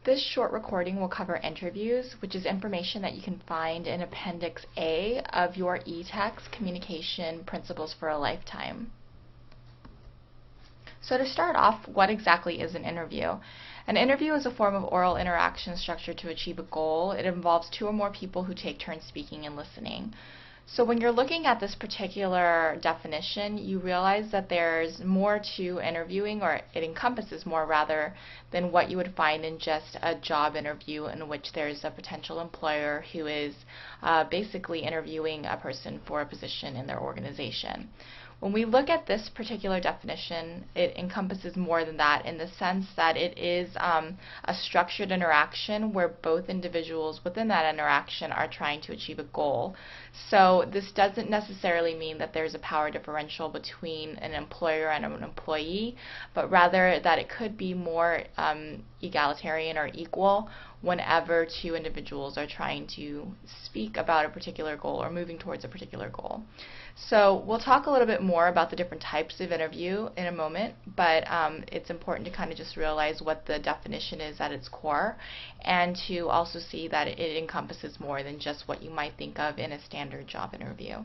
This short recording will cover interviews, which is information that you can find in Appendix A of your eText Communication Principles for a Lifetime. So to start off, what exactly is an interview? An interview is a form of oral interaction structured to achieve a goal. It involves two or more people who take turns speaking and listening. So when you're looking at this particular definition, you realize that there's more to interviewing, or it encompasses more rather, than what you would find in just a job interview in which there's a potential employer who is basically interviewing a person for a position in their organization. When we look at this particular definition, it encompasses more than that in the sense that it is a structured interaction where both individuals within that interaction are trying to achieve a goal. So this doesn't necessarily mean that there's a power differential between an employer and an employee, but rather that it could be more egalitarian or equal whenever two individuals are trying to speak about a particular goal or moving towards a particular goal. So we'll talk a little bit more about the different types of interview in a moment, but it's important to kind of just realize what the definition is at its core, and to also see that it encompasses more than just what you might think of in a standard job interview.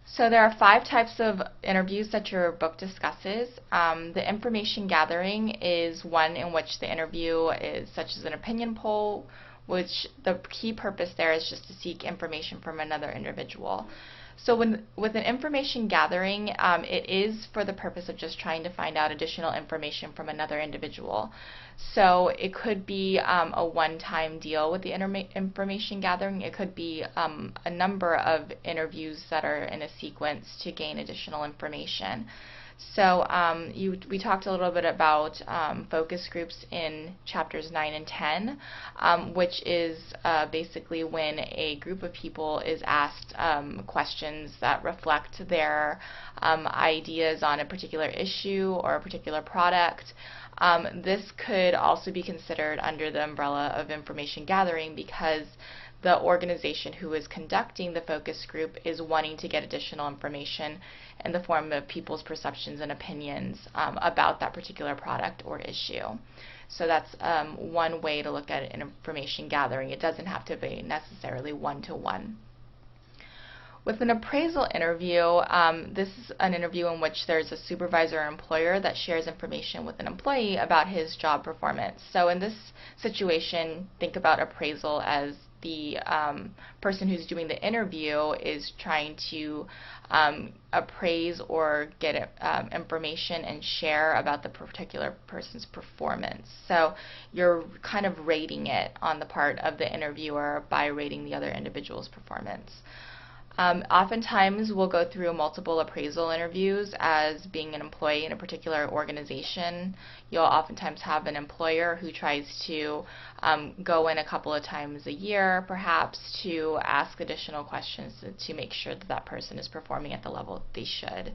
So there are 5 types of interviews that your book discusses. The information gathering is one in which the interview is such as an opinion poll, which the key purpose there is just to seek information from another individual. So with an information gathering, it is for the purpose of just trying to find out additional information from another individual. So it could be a one-time deal with the information gathering. It could be a number of interviews that are in a sequence to gain additional information. So we talked a little bit about focus groups in chapters 9 and 10, which is basically when a group of people is asked questions that reflect their ideas on a particular issue or a particular product. This could also be considered under the umbrella of information gathering because the organization who is conducting the focus group is wanting to get additional information in the form of people's perceptions and opinions about that particular product or issue. So that's one way to look at it in information gathering. It doesn't have to be necessarily one-to-one. With an appraisal interview, this is an interview in which there's a supervisor or employer that shares information with an employee about his job performance. So in this situation, think about appraisal as the person who's doing the interview is trying to appraise or get information and share about the particular person's performance. So you're kind of rating it on the part of the interviewer by rating the other individual's performance. Oftentimes we'll go through multiple appraisal interviews as being an employee in a particular organization. You'll oftentimes have an employer who tries to go in a couple of times a year perhaps to ask additional questions to make sure that that person is performing at the level they should.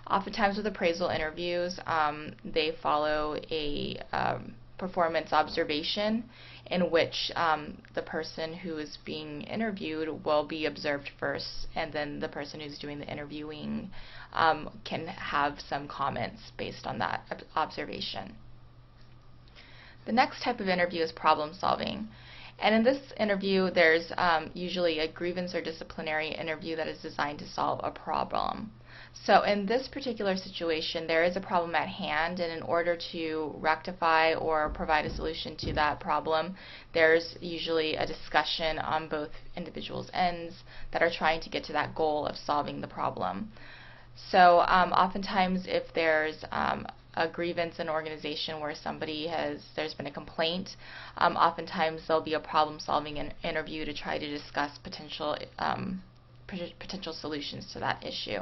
Oftentimes with appraisal interviews, they follow a performance observation in which the person who is being interviewed will be observed first, and then the person who's doing the interviewing can have some comments based on that observation. The next type of interview is problem solving. And in this interview, there's usually a grievance or disciplinary interview that is designed to solve a problem. So in this particular situation, there is a problem at hand, and in order to rectify or provide a solution to that problem, there's usually a discussion on both individuals' ends that are trying to get to that goal of solving the problem. So oftentimes if there's a grievance in an organization where there's been a complaint, oftentimes there'll be a problem-solving interview to try to discuss potential solutions to that issue.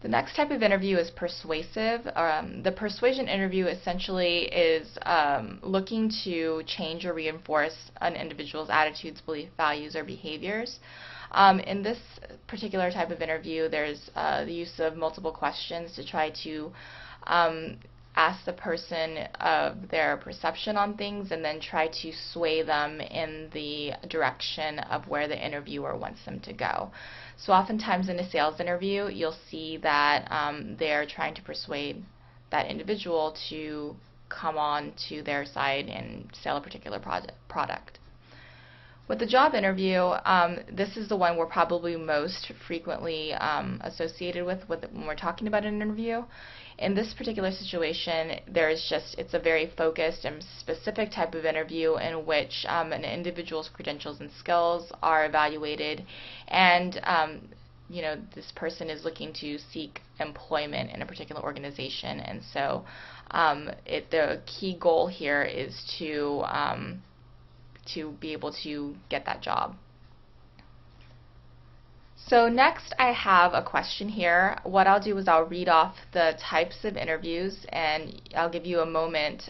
The next type of interview is persuasive. The persuasion interview essentially is looking to change or reinforce an individual's attitudes, beliefs, values, or behaviors. In this particular type of interview, there's the use of multiple questions to try to ask the person of their perception on things and then try to sway them in the direction of where the interviewer wants them to go. So oftentimes in a sales interview, you'll see that they're trying to persuade that individual to come on to their side and sell a particular product. With the job interview, this is the one we're probably most frequently associated with when we're talking about an interview. In this particular situation, it's a very focused and specific type of interview in which an individual's credentials and skills are evaluated, and this person is looking to seek employment in a particular organization, and so the key goal here is to be able to get that job. So next I have a question here. What I'll do is I'll read off the types of interviews, and I'll give you a moment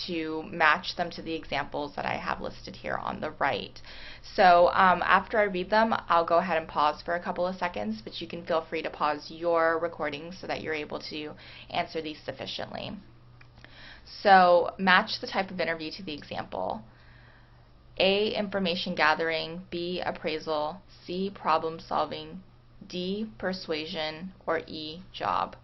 to match them to the examples that I have listed here on the right. So after I read them, I'll go ahead and pause for a couple of seconds, but you can feel free to pause your recording so that you're able to answer these sufficiently. So match the type of interview to the example. A, information gathering, B, appraisal, C, problem solving, D, persuasion, or E, job.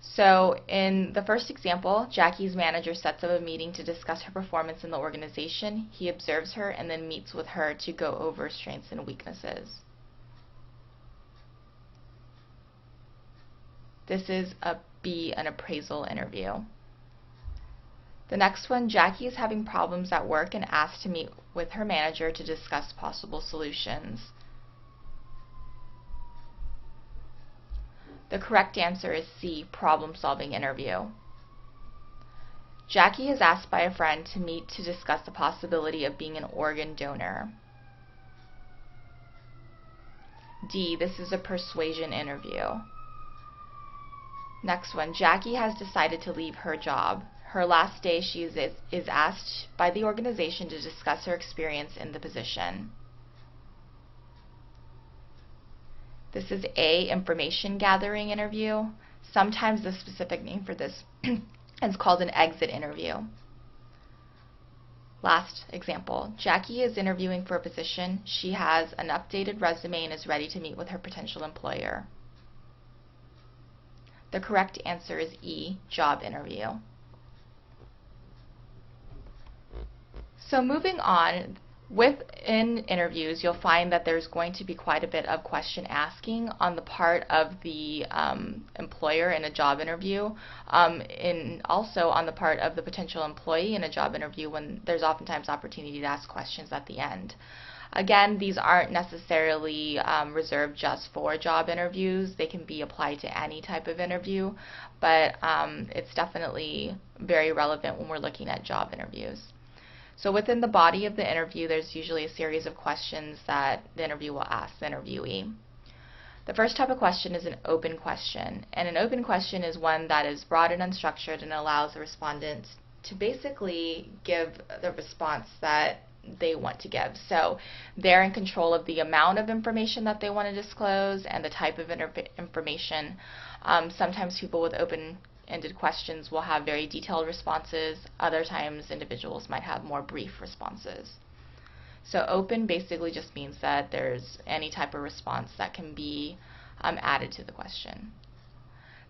So in the first example, Jackie's manager sets up a meeting to discuss her performance in the organization. He observes her and then meets with her to go over strengths and weaknesses. This is a B, an appraisal interview. The next one, Jackie is having problems at work and asked to meet with her manager to discuss possible solutions. The correct answer is C, problem-solving interview. Jackie is asked by a friend to meet to discuss the possibility of being an organ donor. D, this is a persuasion interview. Next one, Jackie has decided to leave her job. Her last day, she is asked by the organization to discuss her experience in the position. This is A, information gathering interview. Sometimes the specific name for this is called an exit interview. Last example, Jackie is interviewing for a position. She has an updated resume and is ready to meet with her potential employer. The correct answer is E, job interview. So moving on, within interviews, you'll find that there's going to be quite a bit of question asking on the part of the employer in a job interview, and also on the part of the potential employee in a job interview, when there's oftentimes opportunity to ask questions at the end. Again, these aren't necessarily reserved just for job interviews. They can be applied to any type of interview, but it's definitely very relevant when we're looking at job interviews. So within the body of the interview, there's usually a series of questions that the interview will ask the interviewee. The first type of question is an open question, and an open question is one that is broad and unstructured and allows the respondent to basically give the response that they want to give. So they're in control of the amount of information that they want to disclose and the type of information. Sometimes people with open-ended questions will have very detailed responses. Other times individuals might have more brief responses. So open basically just means that there's any type of response that can be added to the question.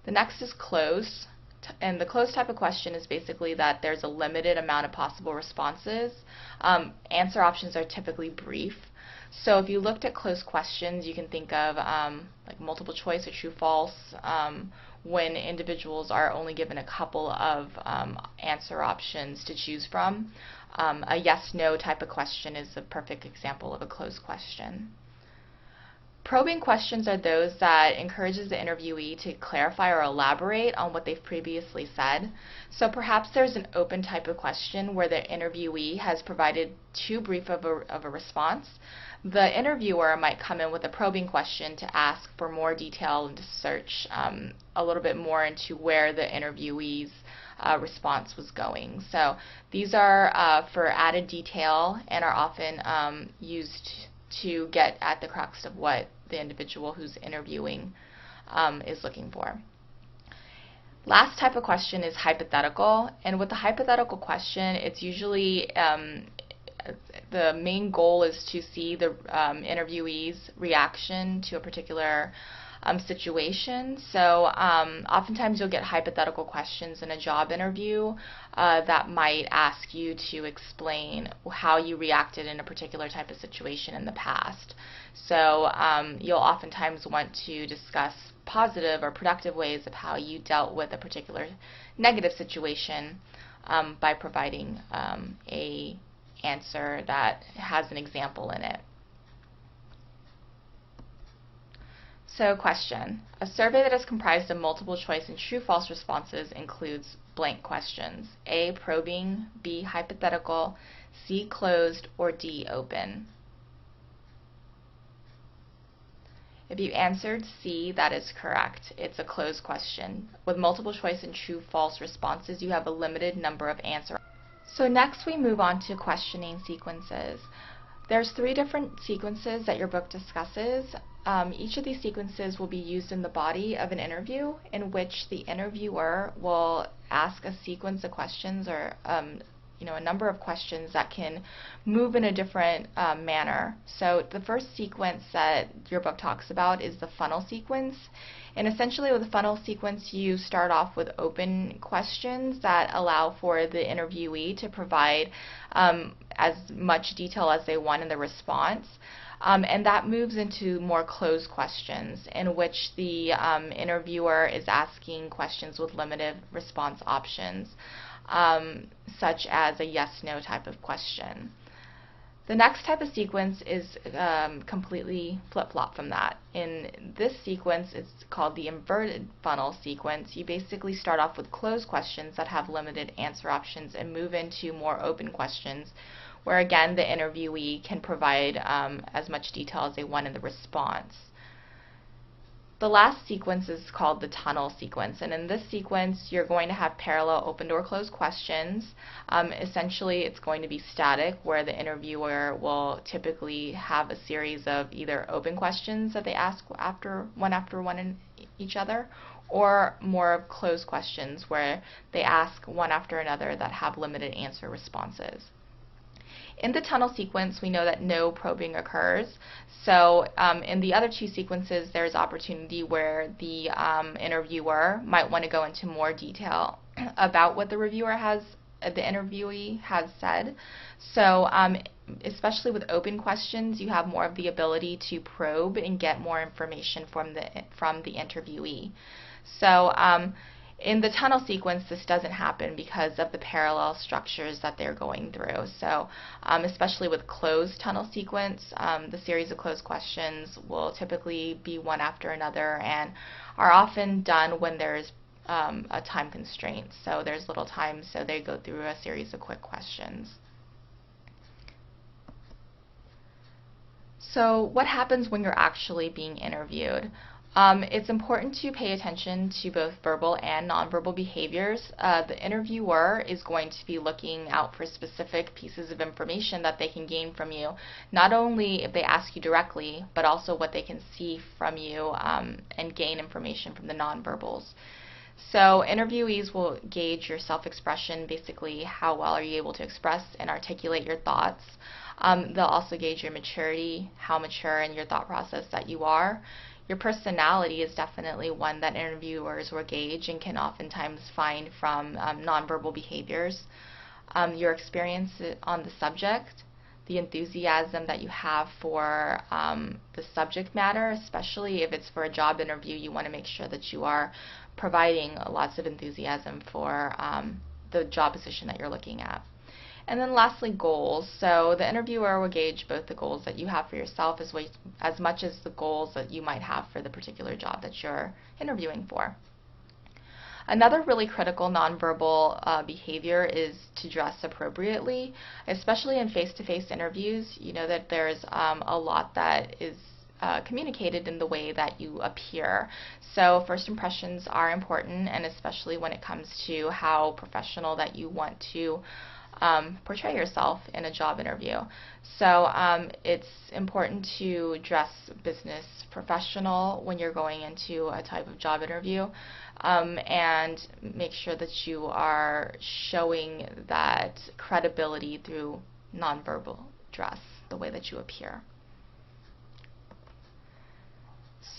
The next is closed. And the closed type of question is basically that there's a limited amount of possible responses. Answer options are typically brief. So if you looked at closed questions, you can think of like multiple choice or true false, when individuals are only given a couple of answer options to choose from. A yes-no type of question is a perfect example of a closed question. Probing questions are those that encourages the interviewee to clarify or elaborate on what they've previously said. So perhaps there's an open type of question where the interviewee has provided too brief of a response. The interviewer might come in with a probing question to ask for more detail and to search a little bit more into where the interviewee's response was going. So these are for added detail and are often used to get at the crux of what the individual who's interviewing is looking for. Last type of question is hypothetical, and with the hypothetical question, it's usually the main goal is to see the interviewee's reaction to a particular situation. So oftentimes you'll get hypothetical questions in a job interview that might ask you to explain how you reacted in a particular type of situation in the past. So you'll oftentimes want to discuss positive or productive ways of how you dealt with a particular negative situation by providing a answer that has an example in it. So question. A survey that is comprised of multiple choice and true-false responses includes blank questions. A, probing, B, hypothetical, C, closed, or D, open. If you answered C, that is correct. It's a closed question. With multiple choice and true-false responses, you have a limited number of answers. So next we move on to questioning sequences. There's 3 different sequences that your book discusses. Each of these sequences will be used in the body of an interview in which the interviewer will ask a sequence of questions or a number of questions that can move in a different manner. So the first sequence that your book talks about is the funnel sequence. And essentially with the funnel sequence, you start off with open questions that allow for the interviewee to provide as much detail as they want in the response. And that moves into more closed questions in which the interviewer is asking questions with limited response options, such as a yes-no type of question. The next type of sequence is completely flip-flop from that. In this sequence, it's called the inverted funnel sequence. You basically start off with closed questions that have limited answer options and move into more open questions where, again, the interviewee can provide as much detail as they want in the response. The last sequence is called the tunnel sequence, and in this sequence you're going to have parallel open or closed questions. Essentially it's going to be static, where the interviewer will typically have a series of either open questions that they ask one after one in each other, or more of closed questions where they ask one after another that have limited answer responses. In the tunnel sequence, we know that no probing occurs. So in the other 2 sequences, there's opportunity where the interviewer might want to go into more detail about what the interviewee has said. So especially with open questions, you have more of the ability to probe and get more information from the interviewee. So in the tunnel sequence, this doesn't happen because of the parallel structures that they're going through. So especially with closed tunnel sequence, the series of closed questions will typically be one after another and are often done when there's a time constraint. So there's little time, so they go through a series of quick questions. So what happens when you're actually being interviewed? It's important to pay attention to both verbal and nonverbal behaviors. The interviewer is going to be looking out for specific pieces of information that they can gain from you, not only if they ask you directly, but also what they can see from you and gain information from the nonverbals. So interviewees will gauge your self-expression, basically how well are you able to express and articulate your thoughts. They'll also gauge your maturity, how mature in your thought process that you are. Your personality is definitely one that interviewers will gauge and can oftentimes find from nonverbal behaviors. Your experience on the subject, the enthusiasm that you have for the subject matter, especially if it's for a job interview, you want to make sure that you are providing lots of enthusiasm for the job position that you're looking at. And then lastly, goals. So the interviewer will gauge both the goals that you have for yourself as much as the goals that you might have for the particular job that you're interviewing for. Another really critical nonverbal behavior is to dress appropriately, especially in face-to-face interviews. You know that there's a lot that is communicated in the way that you appear. So first impressions are important, and especially when it comes to how professional that you want to portray yourself in a job interview. So it's important to dress business professional when you're going into a type of job interview, and make sure that you are showing that credibility through nonverbal dress, the way that you appear.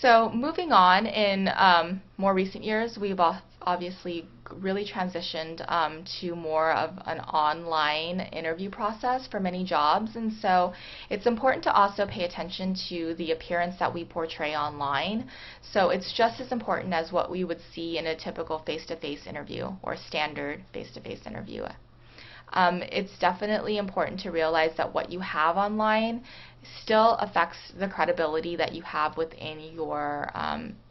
So moving on, in more recent years, we've obviously really transitioned to more of an online interview process for many jobs, and so it's important to also pay attention to the appearance that we portray online. So it's just as important as what we would see in a typical face-to-face interview or standard face-to-face interview. It's definitely important to realize that what you have online still affects the credibility that you have within your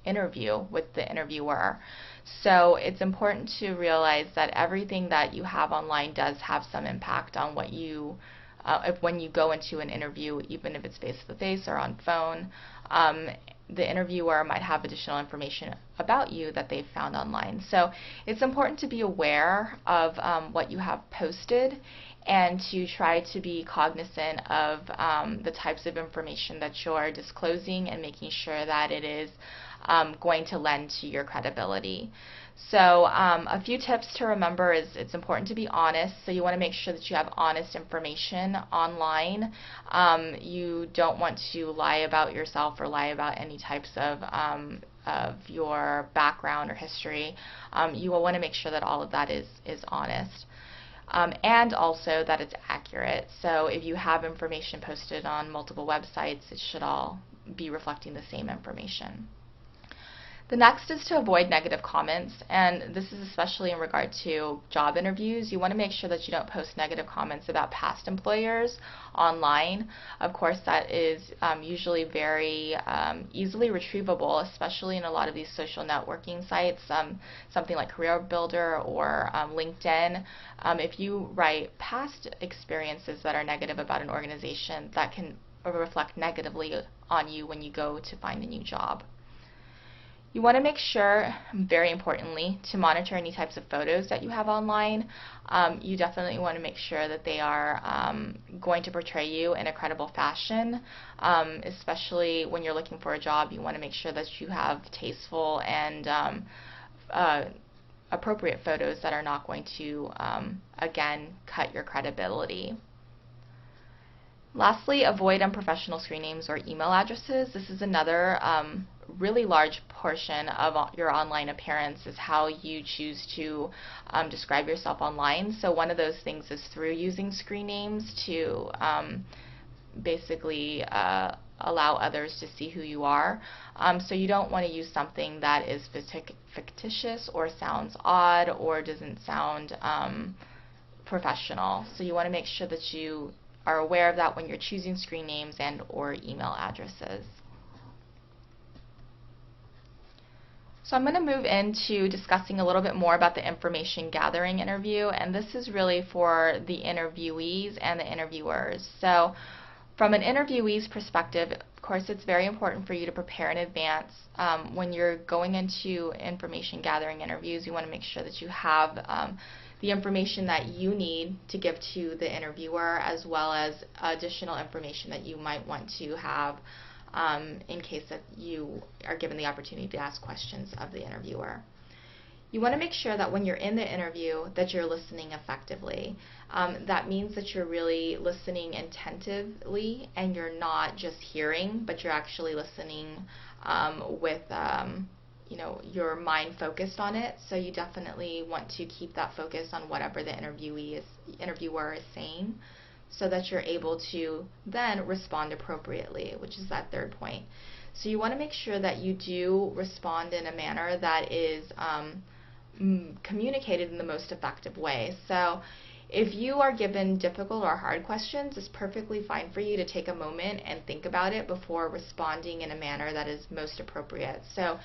interview with the interviewer. So it's important to realize that everything that you have online does have some impact on what you, when you go into an interview, even if it's face-to-face or on phone. The interviewer might have additional information about you that they've found online. So it's important to be aware of what you have posted and to try to be cognizant of the types of information that you're disclosing and making sure that it is going to lend to your credibility. So a few tips to remember is it's important to be honest. So you want to make sure that you have honest information online. You don't want to lie about yourself or lie about any types of your background or history. You will want to make sure that all of that is honest. And also that it's accurate. So if you have information posted on multiple websites, it should all be reflecting the same information. The next is to avoid negative comments, and this is especially in regard to job interviews. You want to make sure that you don't post negative comments about past employers online. Of course, that is usually very easily retrievable, especially in a lot of these social networking sites, something like CareerBuilder or LinkedIn. If you write past experiences that are negative about an organization, that can reflect negatively on you when you go to find a new job. You want to make sure, very importantly, to monitor any types of photos that you have online. You definitely want to make sure that they are going to portray you in a credible fashion, especially when you're looking for a job. You want to make sure that you have tasteful and appropriate photos that are not going to, again, cut your credibility. Lastly, avoid unprofessional screen names or email addresses. This is another really large portion of your online appearance, is how you choose to describe yourself online. So one of those things is through using screen names to basically allow others to see who you are. So you don't want to use something that is fictitious or sounds odd or doesn't sound professional. So you want to make sure that you are aware of that when you're choosing screen names and or email addresses. So I'm going to move into discussing a little bit more about the information gathering interview, and this is really for the interviewees and the interviewers. So from an interviewee's perspective, of course, it's very important for you to prepare in advance. When you're going into information gathering interviews, you want to make sure that you have the information that you need to give to the interviewer, as well as additional information that you might want to have in case that you are given the opportunity to ask questions of the interviewer. You want to make sure that when you're in the interview that you're listening effectively. That means that you're really listening attentively and you're not just hearing, but you're actually listening with your mind focused on it. So you definitely want to keep that focus on whatever the interviewer is saying, so that you're able to then respond appropriately, which is that third point. So you want to make sure that you do respond in a manner that is communicated in the most effective way. So if you are given difficult or hard questions, it's perfectly fine for you to take a moment and think about it before responding in a manner that is most appropriate. So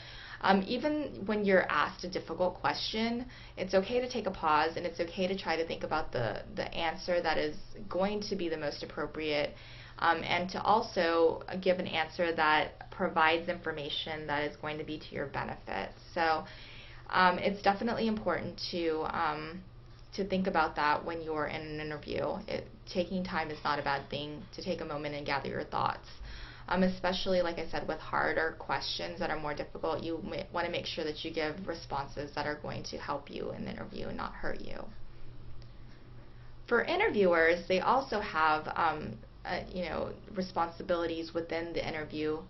even when you're asked a difficult question, it's okay to take a pause, and it's okay to try to think about the answer that is going to be the most appropriate, and to also give an answer that provides information that is going to be to your benefit. So it's definitely important to think about that when you're in an interview. Taking time is not a bad thing, to take a moment and gather your thoughts. Especially, like I said, with harder questions that are more difficult, you want to make sure that you give responses that are going to help you in the interview and not hurt you. For interviewers, they also have responsibilities within the interview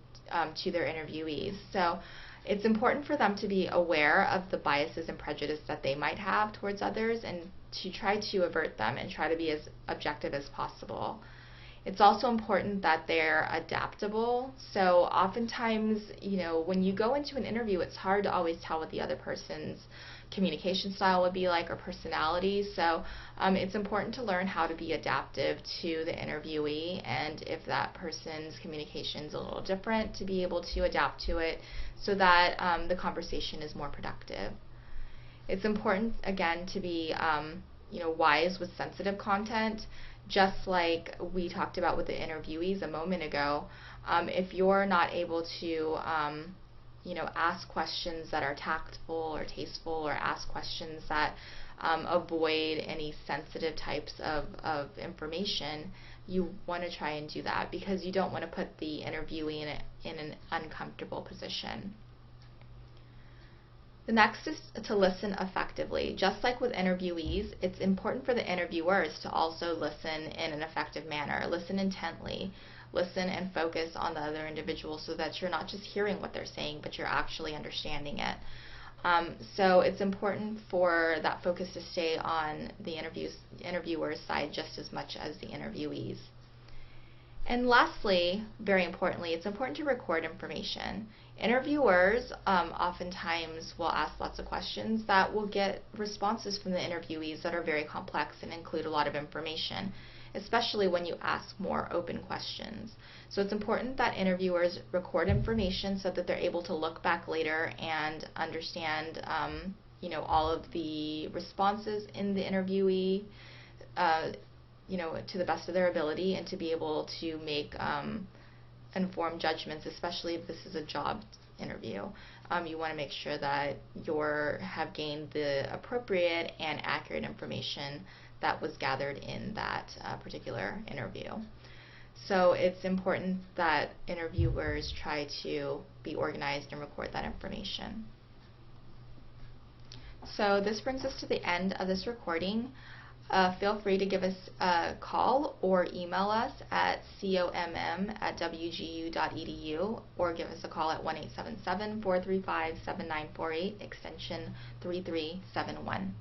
to their interviewees. So it's important for them to be aware of the biases and prejudice that they might have towards others and to try to avert them and try to be as objective as possible. It's also important that they're adaptable. So oftentimes, when you go into an interview, it's hard to always tell what the other person's communication style would be like or personality. So it's important to learn how to be adaptive to the interviewee, and if that person's communication is a little different, to be able to adapt to it so that the conversation is more productive. It's important, again, to be wise with sensitive content. Just like we talked about with the interviewees a moment ago, if you're not able to ask questions that are tactful or tasteful, or ask questions that avoid any sensitive types of information, you want to try and do that, because you don't want to put the interviewee in an uncomfortable position. The next is to listen effectively. Just like with interviewees, it's important for the interviewers to also listen in an effective manner. Listen intently. Listen and focus on the other individual so that you're not just hearing what they're saying, but you're actually understanding it. So it's important for that focus to stay on the interviewer's side just as much as the interviewees. And lastly, very importantly, it's important to record information. Interviewers oftentimes will ask lots of questions that will get responses from the interviewees that are very complex and include a lot of information, especially when you ask more open questions. So it's important that interviewers record information so that they're able to look back later and understand all of the responses in the interviewee to the best of their ability, and to be able to make informed judgments, especially if this is a job interview. You want to make sure that you have gained the appropriate and accurate information that was gathered in that particular interview. So it's important that interviewers try to be organized and record that information. So this brings us to the end of this recording. Feel free to give us a call or email us at comm@wgu.edu, or give us a call at 1-877-435-7948, extension 3371.